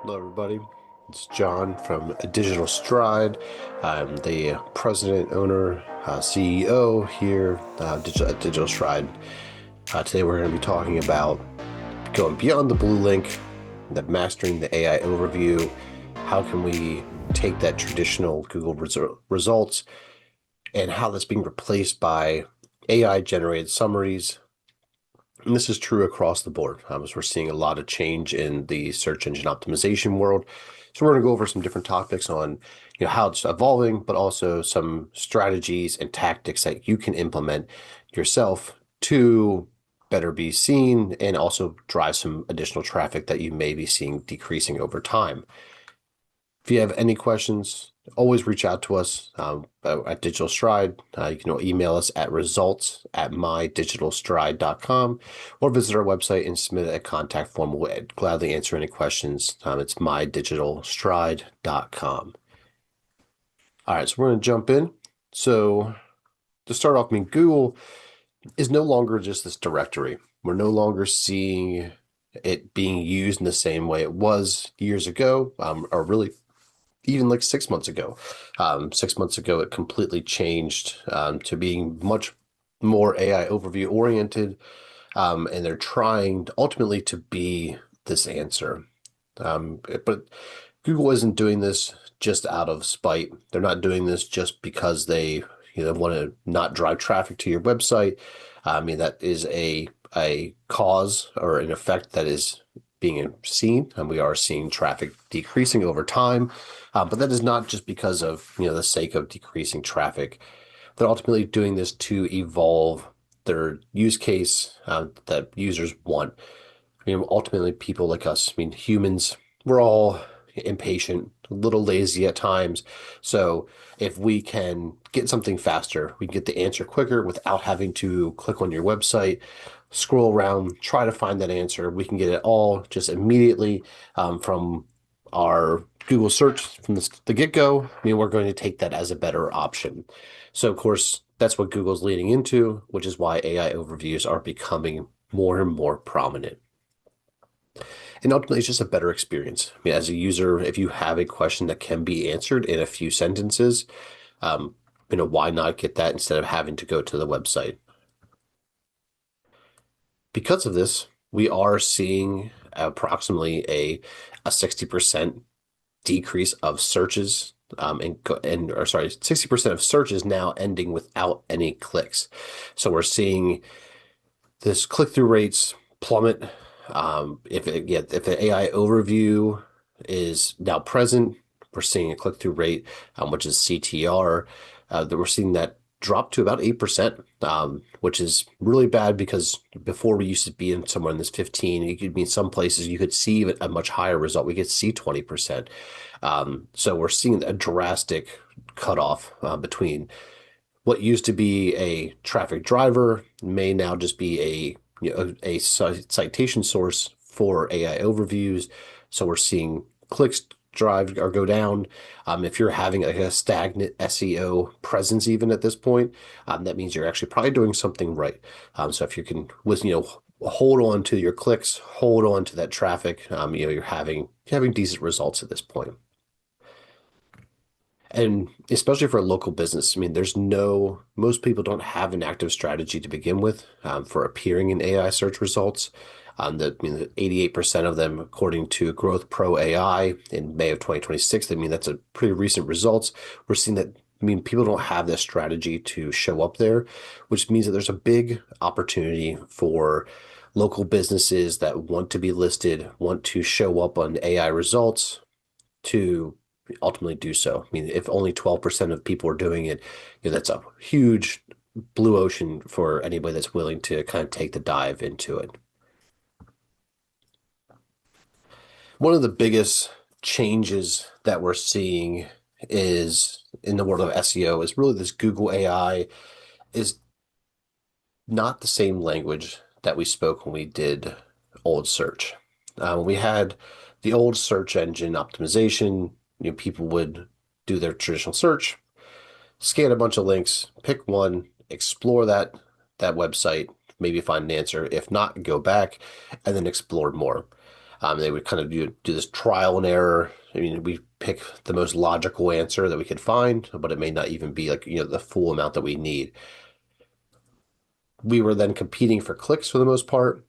Hello, everybody. It's John from Digital Stride. I'm the president, owner, CEO here at Digital Stride. Today, we're going to be talking about going beyond the blue link, that mastering the AI overview. How can we take that traditional Google results and how that's being replaced by AI generated summaries. And this is true across the board, as we're seeing a lot of change in the search engine optimization world. So we're going to go over some different topics on, how it's evolving, but also some strategies and tactics that you can implement yourself to better be seen and also drive some additional traffic that you may be seeing decreasing over time. If you have any questions, always reach out to us at Digital Stride. You can email us at results@mydigitalstride.com or visit our website and submit a contact form. We'll gladly answer any questions. It's mydigitalstride.com. All right, so we're going to jump in. So to start off, Google is no longer just this directory. We're no longer seeing it being used in the same way it was years ago, or really even like 6 months ago. 6 months ago, it completely changed to being much more AI overview oriented, and they're trying ultimately to be this answer. But Google isn't doing this just out of spite. They're not doing this just because they want to not drive traffic to your website. That is a cause or an effect that is being seen, and we are seeing traffic decreasing over time. But that is not just because of the sake of decreasing traffic. They're ultimately doing this to evolve their use case that users want. Ultimately, people like us, humans, we're all impatient, a little lazy at times. So if we can get something faster, we can get the answer quicker without having to click on your website, scroll around, try to find that answer. We can get it all just immediately from our Google search from the get-go. We're going to take that as a better option. So, of course, that's what Google's leading into, which is why AI overviews are becoming more and more prominent. And ultimately, it's just a better experience. As a user, if you have a question that can be answered in a few sentences, why not get that instead of having to go to the website? Because of this, we are seeing approximately a 60% decrease of searches, or sorry, 60% of searches now ending without any clicks. So we're seeing this click-through rates plummet. If the AI overview is now present, we're seeing a click-through rate, which is CTR, that we're seeing that drop to about 8%, which is really bad because before we used to be in somewhere in this 15, you could be in some places you could see a much higher result. We could see 20%. So we're seeing a drastic cutoff between what used to be a traffic driver may now just be a citation source for AI overviews. So we're seeing clicks drive or go down. If you're having a stagnant SEO presence, even at this point, that means you're actually probably doing something right. So if you can, hold on to your clicks, hold on to that traffic, you're having decent results at this point. And especially for a local business, most people don't have an active strategy to begin with for appearing in AI search results. 88% of them, according to Growth Pro AI in May of 2026, that's a pretty recent results. We're seeing that, people don't have this strategy to show up there, which means that there's a big opportunity for local businesses that want to be listed, want to show up on AI results to ultimately do so. If only 12% of people are doing it, that's a huge blue ocean for anybody that's willing to kind of take the dive into it. One of the biggest changes that we're seeing is in the world of SEO is really this Google AI is not the same language that we spoke when we did old search. When we had the old search engine optimization, people would do their traditional search, scan a bunch of links, pick one, explore that website, maybe find an answer. If not, go back and then explore more. They would kind of do this trial and error. I mean, we pick the most logical answer that we could find, but it may not even be like, the full amount that we need. We were then competing for clicks for the most part.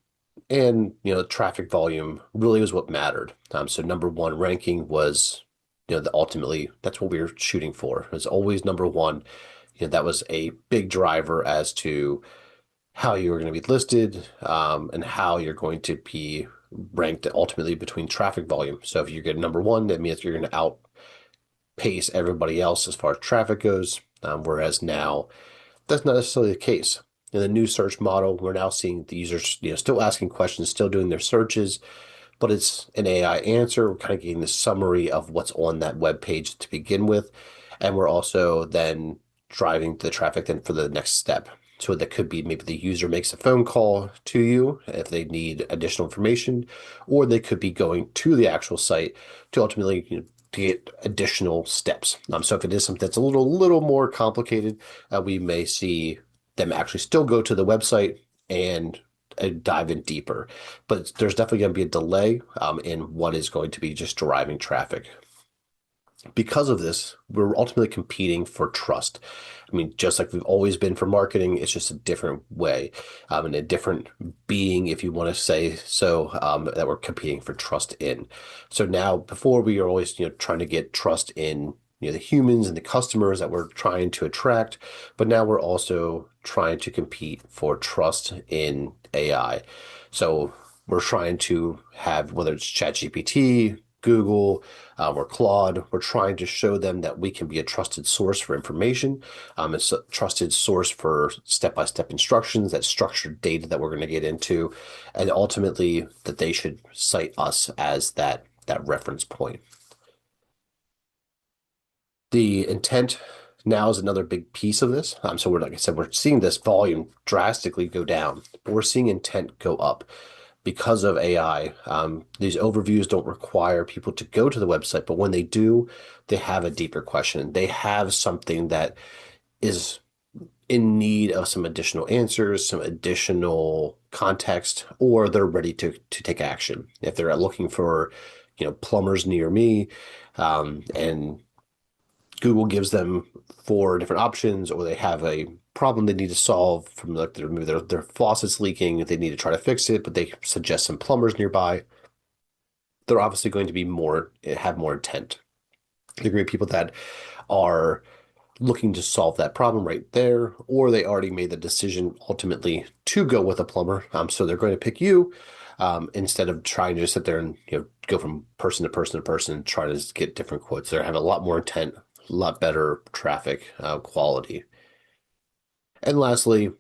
And, traffic volume really was what mattered. So number one ranking was, ultimately that's what we were shooting for. It was always number one. That was a big driver as to how you were going to be listed, and how you're going to be ranked ultimately between traffic volume. So if you get number one, that means you're going to outpace everybody else as far as traffic goes. Whereas now that's not necessarily the case. In the new search model, we're now seeing the users, still asking questions, still doing their searches, but it's an AI answer. We're kind of getting the summary of what's on that web page to begin with. And we're also then driving the traffic then for the next step. So that could be maybe the user makes a phone call to you if they need additional information, or they could be going to the actual site to ultimately, to get additional steps. So if it is something that's a little more complicated, we may see them actually still go to the website and dive in deeper. But there's definitely going to be a delay in what is going to be just driving traffic. Because of this, we're ultimately competing for trust. I mean, just like we've always been for marketing, it's just a different way, and a different being, if you want to say so, that we're competing for trust in. So now, before we are always, trying to get trust in, the humans and the customers that we're trying to attract, but now we're also trying to compete for trust in AI. So we're trying to have, whether it's ChatGPT, Google, or Claude, we're trying to show them that we can be a trusted source for information. It's a trusted source for step-by-step instructions, that structured data that we're going to get into, and ultimately that they should cite us as that reference point. The intent now is another big piece of this. So we're, like I said, we're seeing this volume drastically go down, but we're seeing intent go up because of AI. These overviews don't require people to go to the website, but when they do, they have a deeper question. They have something that is in need of some additional answers, some additional context, or they're ready to take action. If they're looking for, plumbers near me, and Google gives them four different options, or they have a problem they need to solve from like their faucet's leaking, they need to try to fix it, but they suggest some plumbers nearby. They're obviously going to be have more intent. They're going to be people that are looking to solve that problem right there, or they already made the decision ultimately to go with a plumber. So they're going to pick you, instead of trying to just sit there and go from person to person to person and try to get different quotes. They have a lot more intent, a lot better traffic quality. And lastly,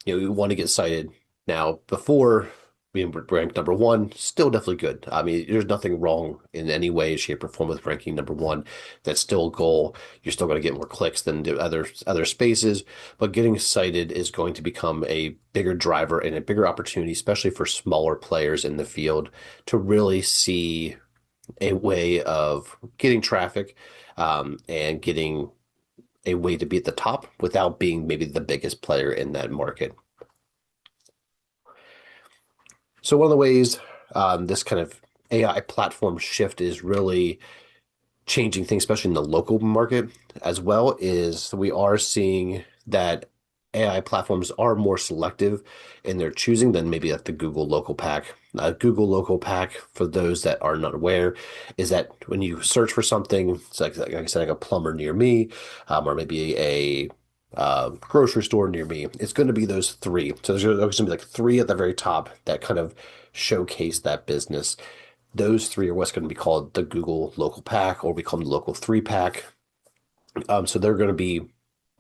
we want to get cited. Now, before being ranked number one, still definitely good. I mean, there's nothing wrong in any way, shape, or form with ranking number one. That's still a goal. You're still going to get more clicks than the other spaces, but getting cited is going to become a bigger driver and a bigger opportunity, especially for smaller players in the field, to really see a way of getting traffic, and getting a way to be at the top without being maybe the biggest player in that market. So one of the ways this kind of AI platform shift is really changing things, especially in the local market as well, is we are seeing that AI platforms are more selective in their choosing than maybe like the Google local pack. Google local pack, for those that are not aware, is that when you search for something, it's like I said, like a plumber near me, or maybe a grocery store near me, it's going to be those three. So there's going to be like three at the very top that kind of showcase that business. Those three are what's going to be called the Google local pack, or we call them the local three pack. So they're going to be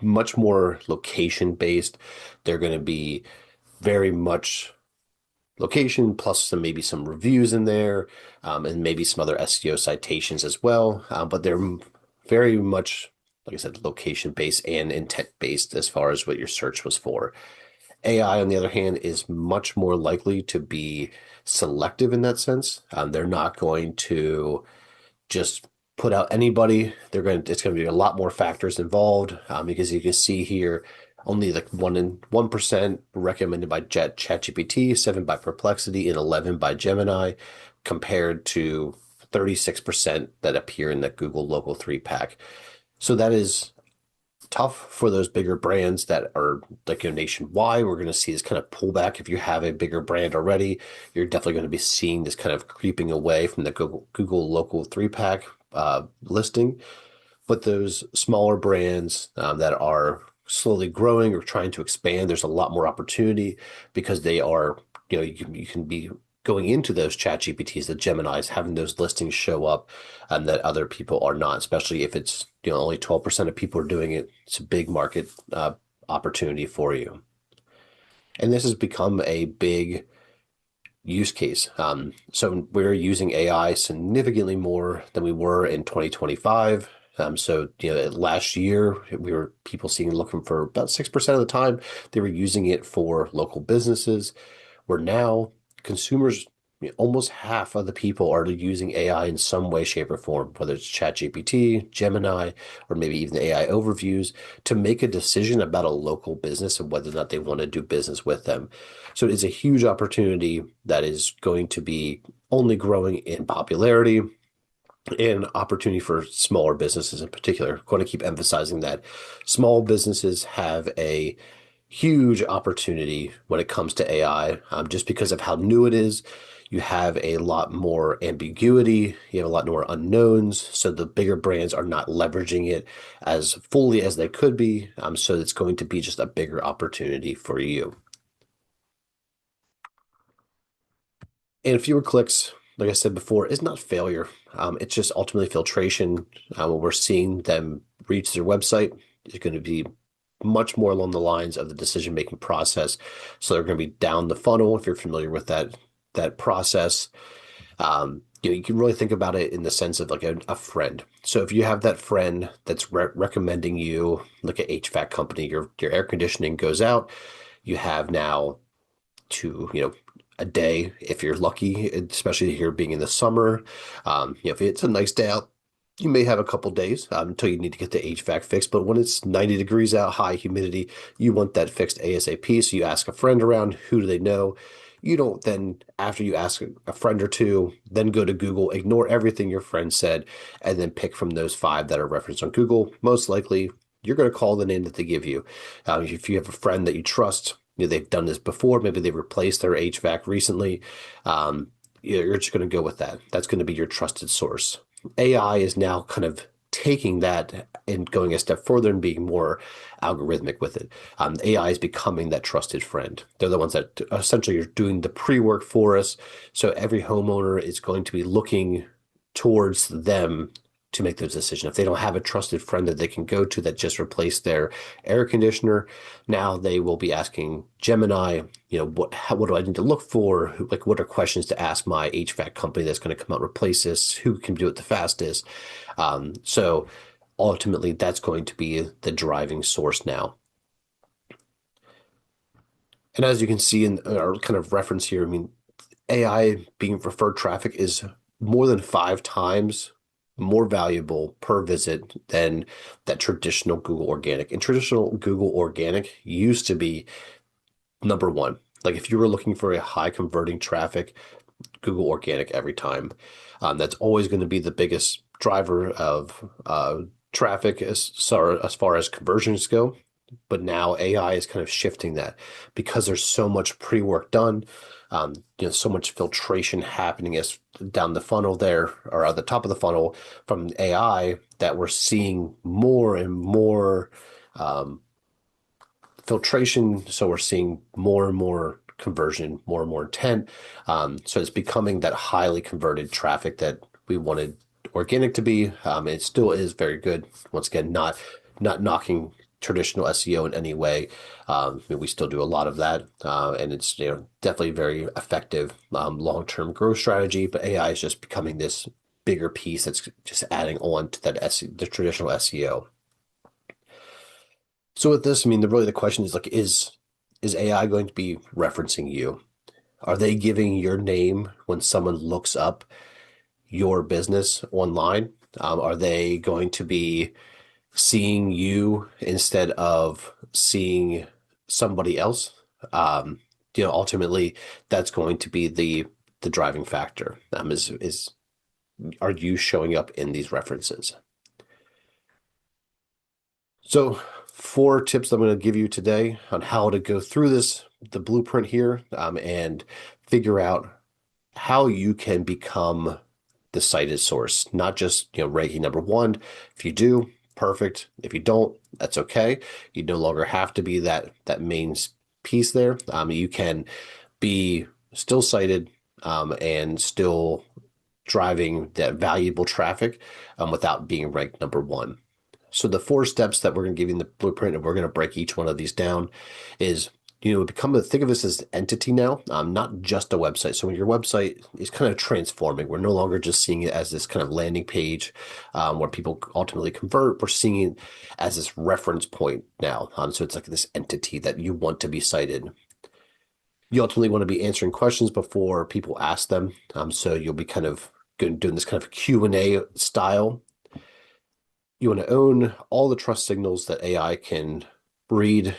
much more location based. They're going to be very much location plus maybe some reviews in there, and maybe some other SEO citations as well. But they're very much, like I said, location based and intent based as far as what your search was for. AI, on the other hand, is much more likely to be selective in that sense. They're not going to just put out anybody. It's going to be a lot more factors involved, because you can see here only like 1% recommended by ChatGPT, 7 by Perplexity, and 11 by Gemini. compared to 36% that appear in the Google Local 3 pack. So that is tough for those bigger brands that are like nationwide. We're going to see this kind of pullback. If you have a bigger brand already, you're definitely going to be seeing this kind of creeping away from the Google Local 3 pack listing. But those smaller brands that are slowly growing or trying to expand, there's a lot more opportunity because they are, you can be going into those chat GPTs, the Geminis, having those listings show up and that other people are not, especially if it's, only 12% of people are doing it. It's a big market opportunity for you. And this has become a big use case. So we're using AI significantly more than we were in 2025. So last year we were people seeing looking for about 6% of the time they were using it for local businesses. Where now consumers, almost half of the people are using AI in some way, shape, or form, whether it's ChatGPT, Gemini, or maybe even the AI overviews to make a decision about a local business and whether or not they want to do business with them. So it is a huge opportunity that is going to be only growing in popularity and opportunity for smaller businesses in particular. I'm going to keep emphasizing that small businesses have a huge opportunity when it comes to AI, just because of how new it is. You have a lot more ambiguity, you have a lot more unknowns, so the bigger brands are not leveraging it as fully as they could be. So it's going to be just a bigger opportunity for you. And fewer clicks, like I said before, is not failure. It's just ultimately filtration. When we're seeing them reach their website, is going to be much more along the lines of the decision-making process. So they're going to be down the funnel if you're familiar with that process. You can really think about it in the sense of like a friend. So if you have that friend that's recommending you, like an HVAC company, your air conditioning goes out, you have now to, a day if you're lucky, especially here being in the summer. If it's a nice day out, you may have a couple days until you need to get the HVAC fixed. But when it's 90 degrees out, high humidity, you want that fixed ASAP. So you ask a friend around, who do they know? You don't then, after you ask a friend or two, then go to Google, ignore everything your friend said, and then pick from those five that are referenced on Google. Most likely, you're going to call the name that they give you. If you have a friend that you trust, they've done this before, maybe they've replaced their HVAC recently, you're just going to go with that. That's going to be your trusted source. AI is now kind of taking that and going a step further and being more algorithmic with it. AI is becoming that trusted friend. They're the ones that essentially are doing the pre-work for us. So every homeowner is going to be looking towards them to make those decisions. If they don't have a trusted friend that they can go to that just replaced their air conditioner, now they will be asking Gemini, what do I need to look for? Like, what are questions to ask my HVAC company that's going to come out and replace this? Who can do it the fastest? So ultimately, that's going to be the driving source now. And as you can see in our kind of reference here, I mean, AI being referred traffic is more than 5 times more valuable per visit than that traditional Google organic. And traditional Google organic used to be number one. Like if you were looking for a high converting traffic, Google organic every time. That's always going to be the biggest driver of traffic as far as conversions go. But now AI is kind of shifting that because there's so much pre-work done, so much filtration happening as down the funnel there or at the top of the funnel from AI that we're seeing more and more filtration. So we're seeing more and more conversion, more and more intent. So it's becoming that highly converted traffic that we wanted organic to be. It still is very good. Once again, not knocking traditional SEO in any way. We still do a lot of that, and it's definitely very effective long-term growth strategy. But AI is just becoming this bigger piece that's just adding on to that the traditional SEO. So with this, I mean, the question is like, is AI going to be referencing you? Are they giving your name when someone looks up your business online? Are they going to be seeing you instead of seeing somebody else? Ultimately, that's going to be the driving factor. Is are you showing up in these references? So, four tips that I'm going to give you today on how to go through the blueprint here, and figure out how you can become the cited source, not just, ranking number one. If you do, perfect. If you don't, that's okay. You no longer have to be that main piece there. You can be still cited, and still driving that valuable traffic, without being ranked number one. So the four steps that we're going to give you in the blueprint, and we're going to break each one of these down, is think of this as an entity now, not just a website. So when your website is kind of transforming, we're no longer just seeing it as this kind of landing page, where people ultimately convert. We're seeing it as this reference point now. So it's like this entity that you want to be cited. You ultimately want to be answering questions before people ask them. So you'll be kind of doing this kind of Q&A style. You want to own all the trust signals that AI can read.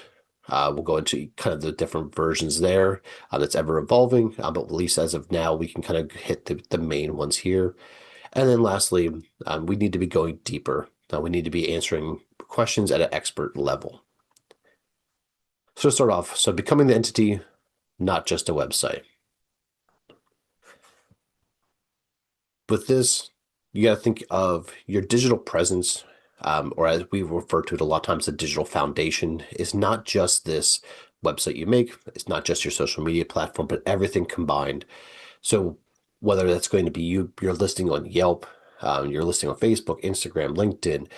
We'll go into kind of the different versions there, that's ever evolving, but at least as of now, we can kind of hit the main ones here. And then lastly, we need to be going deeper. We need to be answering questions at an expert level. So to start off, so becoming the entity, not just a website. With this, you got to think of your digital presence, or as we refer to it a lot of times, the digital foundation is not just this website you make, it's not just your social media platform, but everything combined. So whether that's going to be you're listing on Yelp, you're listing on Facebook, Instagram, LinkedIn,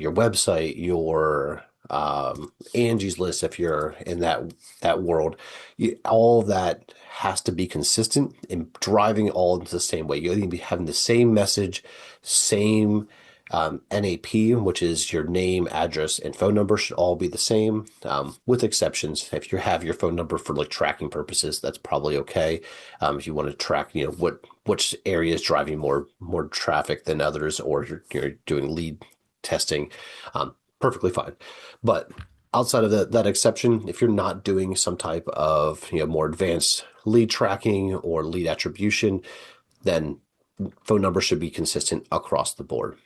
your website, your Angie's List, if you're in that world, all that has to be consistent and driving all into the same way. You need to be having the same message, same NAP, which is your name, address, and phone number, should all be the same, with exceptions. If you have your phone number for like tracking purposes, that's probably okay. If you want to track, which area is driving more traffic than others, or you're doing lead testing, perfectly fine. But outside of that exception, if you're not doing some type of more advanced lead tracking or lead attribution, then phone number should be consistent across the board.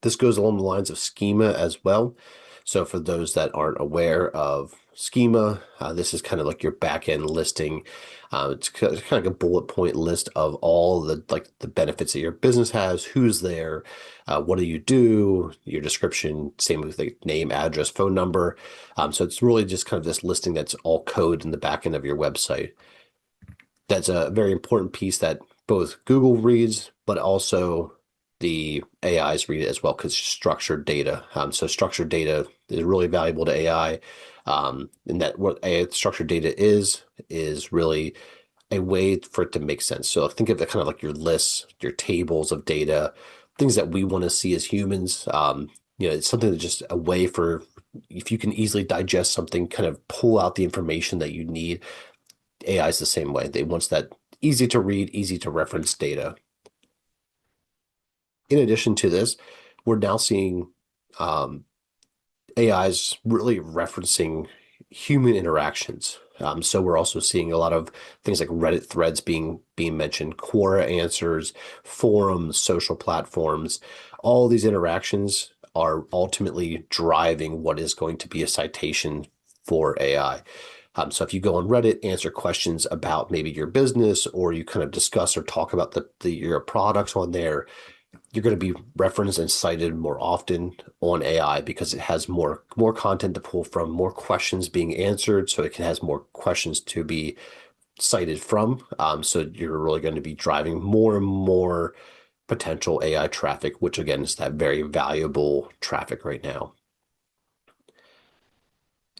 This goes along the lines of schema as well. So for those that aren't aware of schema, this is kind of like your back-end listing. It's kind of like a bullet point list of all the benefits that your business has, who's there, what do you do, your description, same with the name, address, phone number. So it's really just kind of this listing that's all code in the back end of your website. That's a very important piece that both Google reads, but also the AIs read it as well, because structured data. So structured data is really valuable to AI. And that what structured data is really a way for it to make sense. So think of it kind of like your lists, your tables of data, things that we want to see as humans. It's something that's just a way for, if you can easily digest something, kind of pull out the information that you need. AI is the same way. They want that easy to read, easy to reference data. In addition to this, we're now seeing AIs really referencing human interactions. So we're also seeing a lot of things like Reddit threads being mentioned, Quora answers, forums, social platforms. All these interactions are ultimately driving what is going to be a citation for AI. So if you go on Reddit, answer questions about maybe your business, or you kind of discuss or talk about your products on there, you're going to be referenced and cited more often on AI, because it has more content to pull from, more questions being answered, so it has more questions to be cited from. So you're really going to be driving more and more potential AI traffic, which again is that very valuable traffic right now.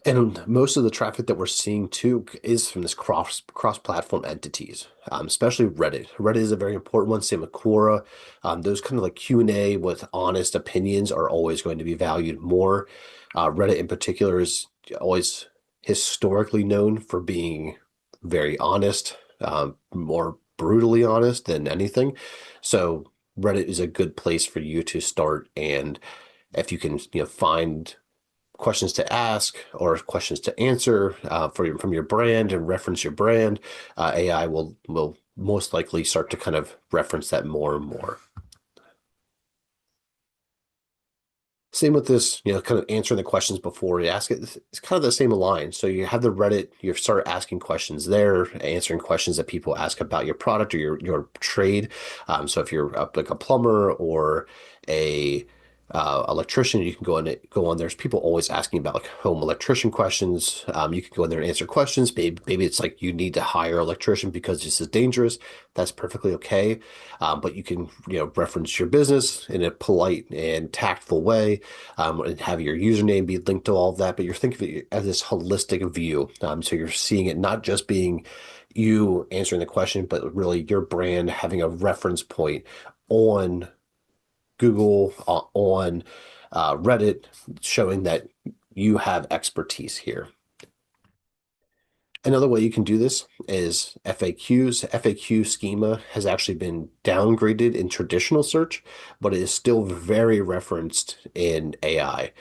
And most of the traffic that we're seeing too is from this cross-platform entities, especially Reddit. Reddit is a very important one. Same with Quora. Those kind of like Q&A with honest opinions are always going to be valued more. Reddit in particular is always historically known for being very honest, more brutally honest than anything. So Reddit is a good place for you to start. And if you can, find questions to ask or questions to answer from your brand and reference your brand, AI will most likely start to kind of reference that more and more. Same with this, kind of answering the questions before you ask it. It's kind of the same line. So you have the Reddit, you start asking questions there, answering questions that people ask about your product or your trade. So if you're like a plumber or a electrician, you can go on. There's people always asking about like home electrician questions. You can go in there and answer questions. Maybe it's like you need to hire an electrician because this is dangerous. That's perfectly okay. But you can, reference your business in a polite and tactful way, and have your username be linked to all of that. But you're thinking of it as this holistic view. So you're seeing it not just being you answering the question, but really your brand having a reference point on Google, on Reddit, showing that you have expertise here. Another way you can do this is FAQs. FAQ schema has actually been downgraded in traditional search, but it is still very referenced in AI,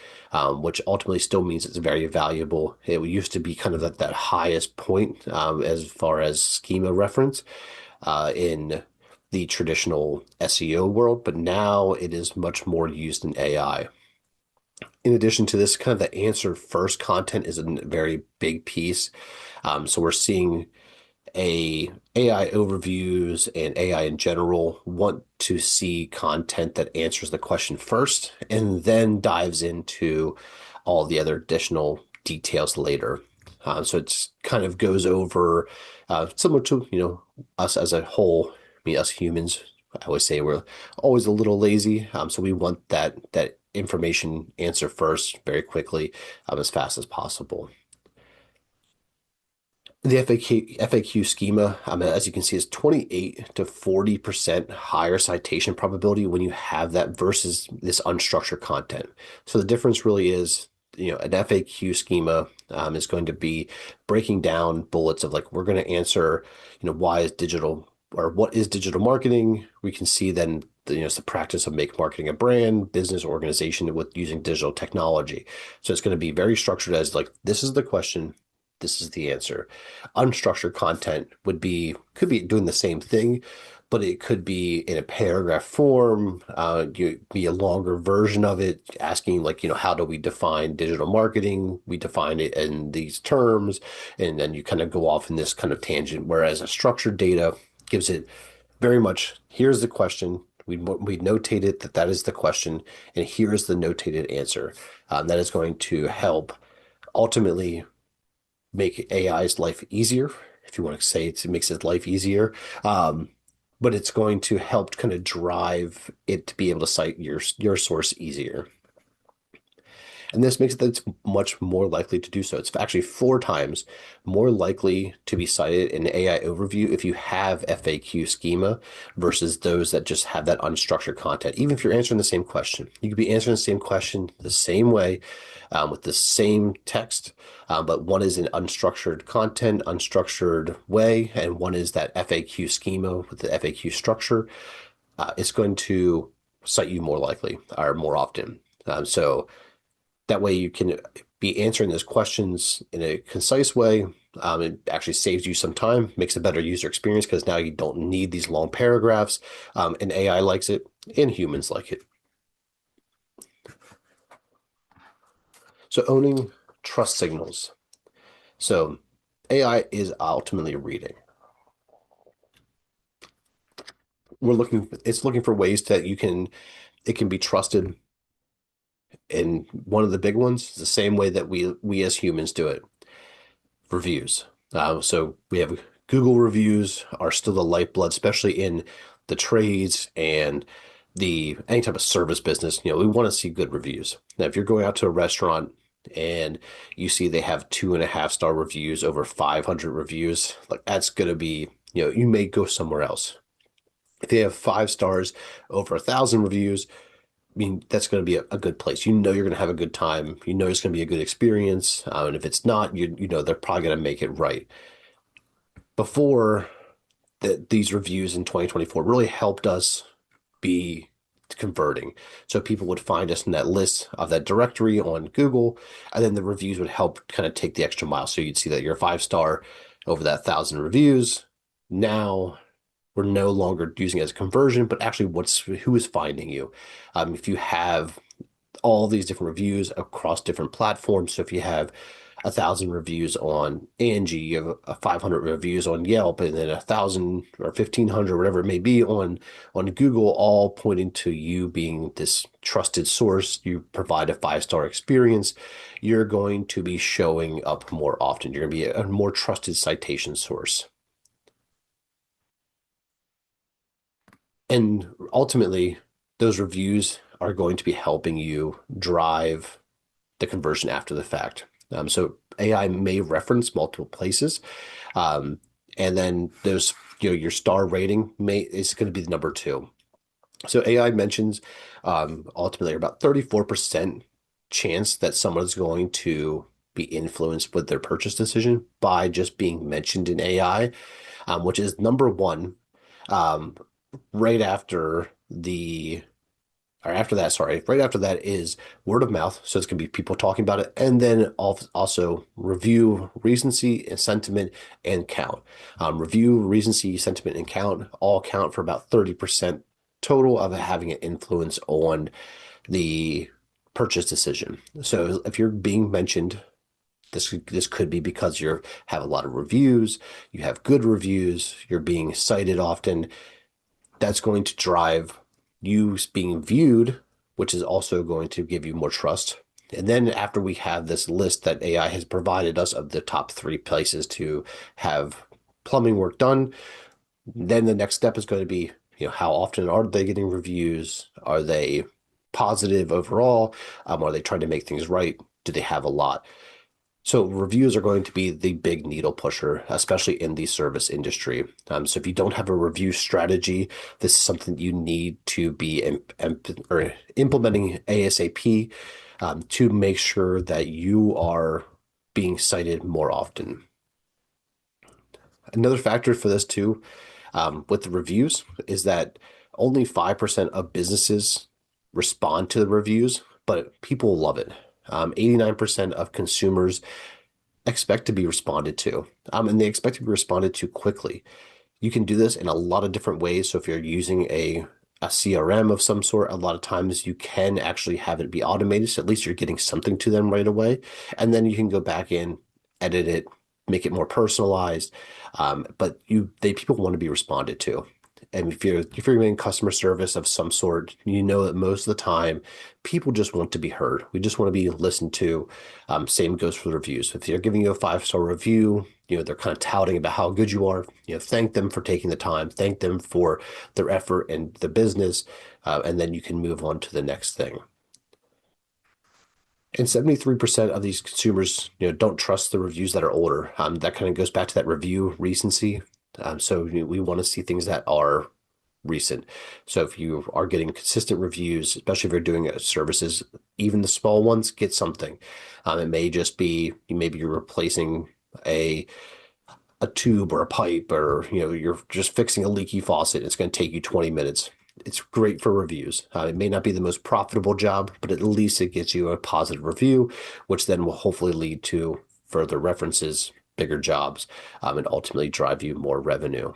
which ultimately still means it's very valuable. It used to be kind of at that highest point as far as schema reference in the traditional SEO world, but now it is much more used in AI. In addition to this, kind of the answer first content is a very big piece. So we're seeing AI overviews and AI in general want to see content that answers the question first and then dives into all the other additional details later. So it's kind of goes over similar to, us as a whole. I mean, us humans, I always say we're always a little lazy. So we want that information answer first very quickly, as fast as possible. The FAQ schema, as you can see, is 28 to 40% higher citation probability when you have that versus this unstructured content. So the difference really is, an FAQ schema is going to be breaking down bullets of like, we're going to answer, why is digital or what is digital marketing? We can see then it's the practice of make marketing a brand, business organization with using digital technology. So it's going to be very structured as like, this is the question. This is the answer. Unstructured content could be doing the same thing, but it could be in a paragraph form, be a longer version of it, asking like, how do we define digital marketing? We define it in these terms, and then you kind of go off in this kind of tangent. Whereas a structured data gives it very much, here's the question. We notate it that is the question, and here is the notated answer. That is going to help ultimately make AI's life easier, if you want to say it makes its life easier. But it's going to help kind of drive it to be able to cite your source easier. And this makes it that it's much more likely to do so. It's actually 4 times more likely to be cited in AI overview if you have FAQ schema versus those that just have that unstructured content. Even if you're answering the same question, you could be answering the same question the same way with the same text, but one is an unstructured content, unstructured way, and one is that FAQ schema with the FAQ structure. It's going to cite you more likely or more often. So that way you can be answering those questions in a concise way. It actually saves you some time, makes a better user experience because now you don't need these long paragraphs. And AI likes it, and humans like it. So owning trust signals. So AI is ultimately reading. It's looking for ways that it can be trusted. And one of the big ones is the same way that we as humans do it. Reviews. So we have Google reviews are still the lifeblood, especially in the trades and the any type of service business. We want to see good reviews. Now, if you're going out to a restaurant and you see they have 2.5 star reviews, over 500 reviews, like that's going to be, you may go somewhere else. If they have 5 stars, over 1,000 reviews, I mean, that's going to be a good place. You're going to have a good time. It's going to be a good experience. And if it's not, they're probably going to make it right. Before these reviews in 2024 really helped us be converting. So people would find us in that list of that directory on Google, and then the reviews would help kind of take the extra mile. So you'd see that you're a 5 star over that 1,000 reviews. Now we're no longer using it as a conversion, but actually who is finding you. If you have all these different reviews across different platforms. So if you have 1,000 reviews on Angie, you have 500 reviews on Yelp, and then 1,000 or 1,500, whatever it may be, on Google, all pointing to you being this trusted source. You provide a 5 star experience. You're going to be showing up more often. You're going to be a more trusted citation source. And ultimately, those reviews are going to be helping you drive the conversion after the fact. So AI may reference multiple places, um, and then those, your star rating may is going to be the number two. So AI mentions ultimately about 34% chance that someone's going to be influenced with their purchase decision by just being mentioned in AI, which is number one, um, right after the or after that, sorry, right after that is word of mouth. So it's going to be people talking about it. And then also review, recency, and sentiment and count. Review, recency, sentiment, and count all count for about 30% total of having an influence on the purchase decision. So if you're being mentioned, this could be because you have a lot of reviews, you have good reviews, you're being cited often, that's going to drive you being viewed, which is also going to give you more trust. And then after we have this list that AI has provided us of the top 3 places to have plumbing work done, then the next step is going to be, how often are they getting reviews? Are they positive overall? Are they trying to make things right? Do they have a lot? So reviews are going to be the big needle pusher, especially in the service industry. So if you don't have a review strategy, this is something you need to be implementing ASAP, to make sure that you are being cited more often. Another factor for this too, with the reviews, is that only 5% of businesses respond to the reviews, but people love it. 89% of consumers expect to be responded to, and they expect to be responded to quickly. You can do this in a lot of different ways. So if you're using a CRM of some sort, a lot of times you can actually have it be automated. So at least you're getting something to them right away. And then you can go back in, edit it, make it more personalized. But people want to be responded to. And if you're in customer service of some sort, you know that most of the time people just want to be heard. We just want to be listened to. Same goes for the reviews. If they're giving you a 5 star review, they're kind of touting about how good you are. Thank them for taking the time, thank them for their effort and the business, and then you can move on to the next thing. And 73% of these consumers, don't trust the reviews that are older. That kind of goes back to that review recency. So we want to see things that are recent. So if you are getting consistent reviews, especially if you're doing services, even the small ones, get something. It may just be maybe you're replacing a tube or a pipe, or you're just fixing a leaky faucet. It's going to take you 20 minutes. It's great for reviews. It may not be the most profitable job, but at least it gets you a positive review, which then will hopefully lead to further references, bigger jobs, and ultimately drive you more revenue.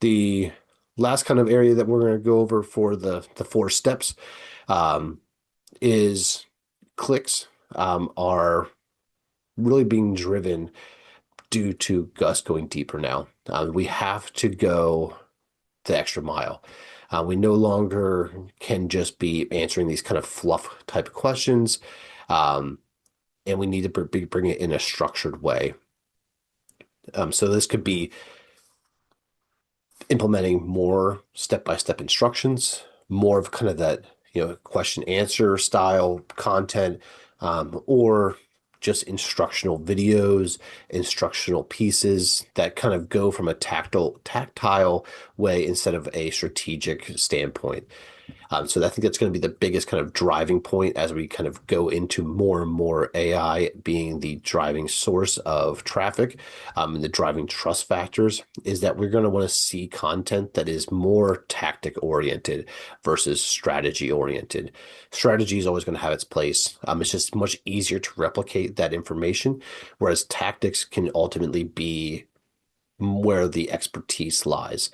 The last kind of area that we're going to go over for the 4 steps, um, is clicks are really being driven due to us going deeper now. We have to go the extra mile. We no longer can just be answering these kind of fluff type of questions, um, and we need to bring it in a structured way. So this could be implementing more step-by-step instructions, more of kind of that, question answer style content, or just instructional videos, instructional pieces that kind of go from a tactile way instead of a strategic standpoint. So I think that's going to be the biggest kind of driving point as we kind of go into more and more AI being the driving source of traffic, and the driving trust factors is that we're going to want to see content that is more tactic oriented versus strategy oriented. Strategy is always going to have its place. It's just much easier to replicate that information, whereas tactics can ultimately be where the expertise lies.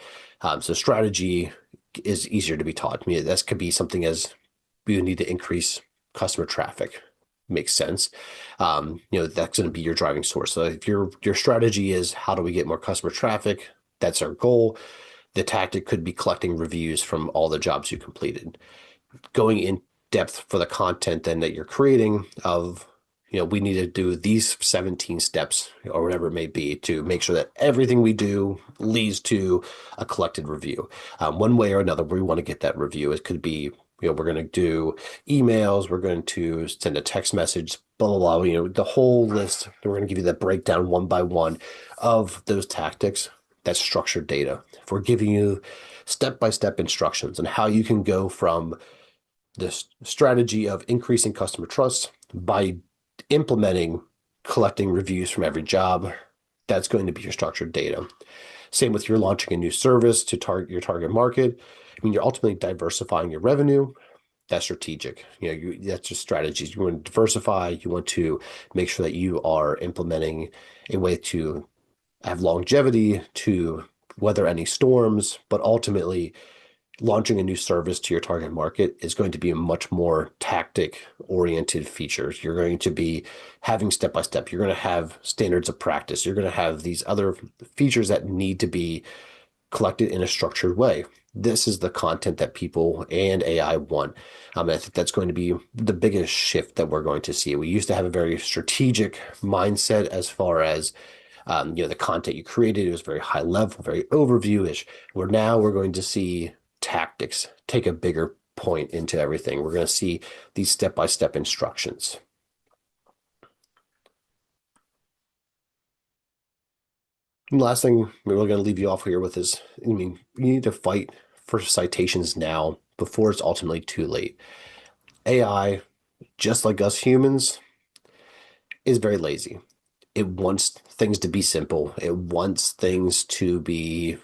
So strategy is easier to be taught. I mean, this could be something as we need to increase customer traffic. Makes sense. That's going to be your driving source. So if your strategy is how do we get more customer traffic, that's our goal. The tactic could be collecting reviews from all the jobs you completed, going in depth for the content then that you're creating of, we need to do these 17 steps or whatever it may be to make sure that everything we do leads to a collected review. One way or another, we want to get that review. It could be, we're going to do emails, we're going to send a text message, blah, blah, blah, the whole list. We're going to give you the breakdown one by one of those tactics. That's structured data. If we're giving you step-by-step instructions on how you can go from this strategy of increasing customer trust by implementing collecting reviews from every job, that's going to be your structured data. Same with you're launching a new service to target your target market. I mean, you're ultimately diversifying your revenue. That's strategic. That's just strategies. You want to diversify. You want to make sure that you are implementing a way to have longevity, to weather any storms, but ultimately launching a new service to your target market is going to be a much more tactic oriented features. You're going to be having step by step. You're going to have standards of practice. You're going to have these other features that need to be collected in a structured way. This is the content that people and AI want. I think that's going to be the biggest shift that we're going to see. We used to have a very strategic mindset as far as the content you created. It was very high level, very overview-ish. Where now we're going to see tactics take a bigger point into everything. We're going to see these step-by-step instructions. And the last thing we're going to leave you off here with is, you need to fight for citations now before it's ultimately too late. AI, just like us humans, is very lazy. It wants things to be simple. It wants things to be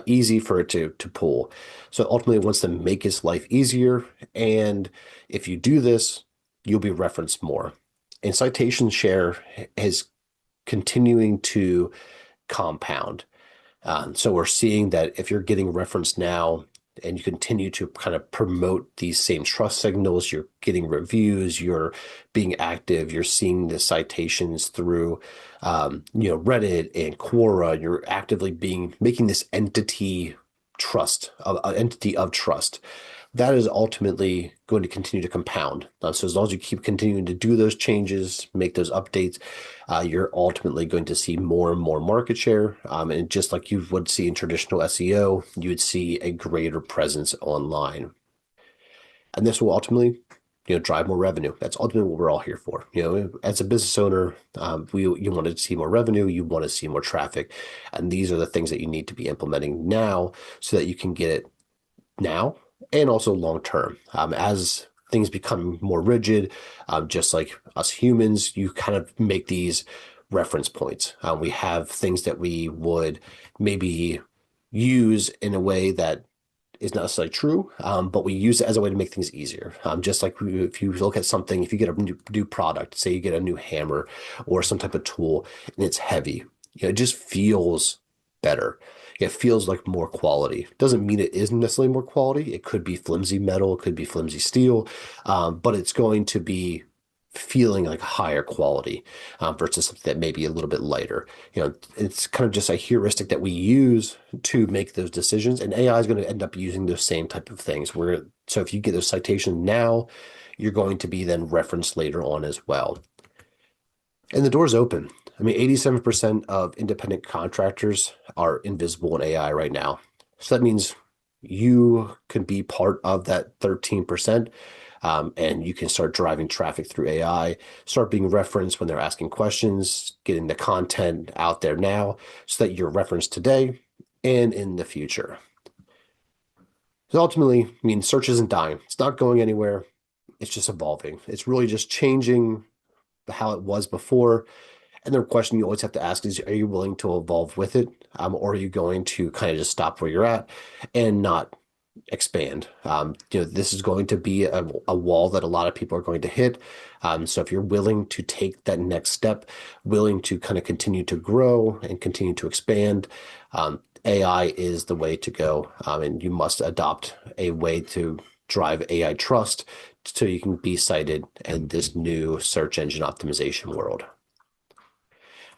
easy for it to pull. So ultimately, it wants to make its life easier. And if you do this, you'll be referenced more. And citation share is continuing to compound. So we're seeing that if you're getting referenced now and you continue to kind of promote these same trust signals, you're getting reviews, you're being active, you're seeing the citations through, Reddit and Quora, you're actively making this entity an entity of trust. That is ultimately going to continue to compound. So as long as you keep continuing to do those changes, make those updates, you're ultimately going to see more and more market share. And just like you would see in traditional SEO, you would see a greater presence online. And this will ultimately, drive more revenue. That's ultimately what we're all here for. As a business owner, you want to see more revenue, you want to see more traffic. And these are the things that you need to be implementing now so that you can get it now and also long term. As things become more rigid, just like us humans, you kind of make these reference points. We have things that we would maybe use in a way that is not necessarily true, but we use it as a way to make things easier. Just like if you look at something, if you get a new product, say you get a new hammer or some type of tool and it's heavy, it just feels better. It feels like more quality. Doesn't mean it isn't necessarily more quality. It could be flimsy metal, it could be flimsy steel, but it's going to be feeling like higher quality versus something that may be a little bit lighter. It's kind of just a heuristic that we use to make those decisions, and AI is going to end up using those same type of things. So if you get those citations now, you're going to be then referenced later on as well. And the door's open. I mean, 87% of independent contractors are invisible in AI right now. So that means you can be part of that 13%, and you can start driving traffic through AI, start being referenced when they're asking questions, getting the content out there now so that you're referenced today and in the future. So ultimately, I mean, search isn't dying. It's not going anywhere. It's just evolving. It's really just changing how it was before. And the question you always have to ask is, are you willing to evolve with it? Or are you going to kind of just stop where you're at and not expand? This is going to be a wall that a lot of people are going to hit. So if you're willing to take that next step, willing to kind of continue to grow and continue to expand, AI is the way to go. And you must adopt a way to drive AI trust so you can be cited in this new search engine optimization world.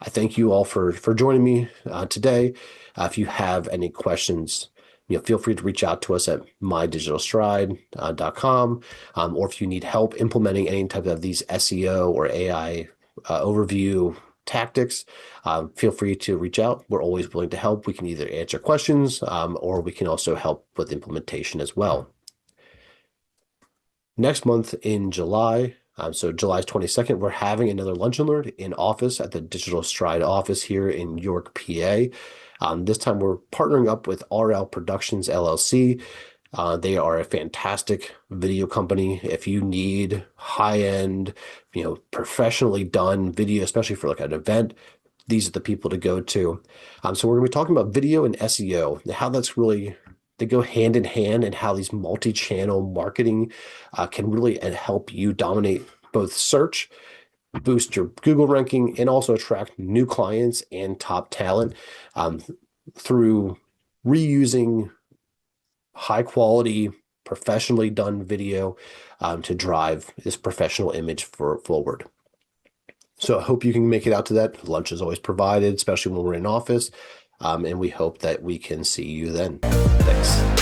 I thank you all for joining me today. If you have any questions, feel free to reach out to us at mydigitalstride.com, or if you need help implementing any type of these SEO or AI overview tactics, feel free to reach out. We're always willing to help. We can either answer questions, or we can also help with implementation as well. Next month in July, so July 22nd, we're having another Lunch and Learn in office at the Digital Stride office here in York, PA. This time we're partnering up with RL Productions LLC. They are a fantastic video company. If you need high-end, professionally done video, especially for like an event, these are the people to go to. So we're going to be talking about video and SEO and how that's really they go hand in hand and how these multi-channel marketing can really help you dominate both search, boost your Google ranking, and also attract new clients and top talent through reusing high quality, professionally done video to drive this professional image forward. So I hope you can make it out to that. Lunch is always provided, especially when we're in office. And we hope that we can see you then. Thanks.